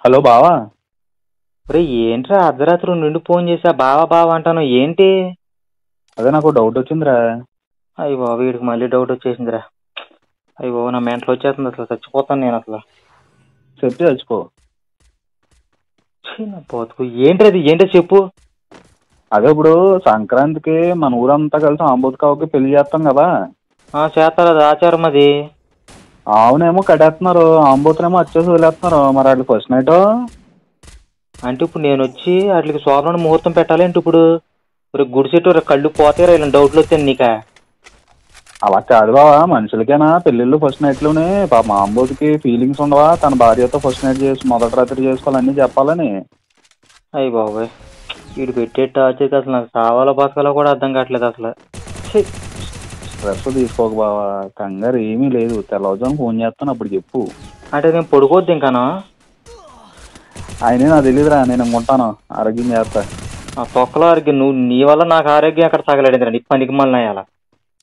Hello బావా. ఒరే ఏంట్రా అర్ధరాత్రి నుండి ఫోన్ చేసా బావా బావా అంటాను ఏంటి? అదే నాకు డౌట్ వచ్చిందిరా. అయ్యి బాబు వీడికి మళ్ళీ డౌట్ వచ్చేసిందిరా. అయ్యి బాబు నా మెంటలు వచ్చేస్తుంది, అసలు చచ్చిపోతాను నేను అసలు. చెప్పి చచ్చిపో. చిన్న పోతుకు ఏంట్రది ఏంటో చెప్పు. అదే ఇప్పుడు సంక్రాంతికి మన ఊరంతా కలిసి ఆంబోతుకావుకి పెళ్లి చేస్తాం కదా. చేస్తారు, అది ఆచారం అది. ఆవునేమో కడేస్తున్నారు, ఆంబోతునేమో వచ్చేసి వదిలేస్తున్నారు. మరి వాటి ఫస్ట్ నైట్ అంటే ఇప్పుడు నేను వచ్చి వాటికి శోభన ముహూర్తం పెట్టాలి అంటే ఇప్పుడు గుడిసెట్టు కళ్ళు పోతారా ఇలా డౌట్లు వచ్చాను నీకా? అలా కాదు బావా, మనుషులకేనా పెళ్ళిళ్ళు ఫస్ట్ నైట్లోనే. పాప ఆంబోతుకి ఫీలింగ్స్ ఉండవా? తన భార్యతో ఫస్ట్ నైట్ చేసి మొదటి రాత్రి చేసుకోవాలని చెప్పాలని. అయ్యి బాబాయ్ వీడు పెట్టే టార్చర్కి అసలు నాకు సావాలో బతకాలో కూడా అర్థం కావట్లేదు అసలు. స్ట్రెస్ తీసుకోక బావా, కంగారు ఏమీ లేదు. తెల్లవారుజామున ఫోన్ చేస్తాను, అప్పుడు చెప్పు. అంటే నేను పడుకోవద్దు ఇంకానా? ఆయనే నాకు తెలియదురా, నేను ఉంటాను, ఆరోగ్యం చేస్తా. ఆ తొక్కలో ఆరోగ్యం నువ్వు నీ వల్ల నాకు ఆరోగ్యం అక్కడ తగలడిందిరా నీ పనికి మళ్ళీ అలా.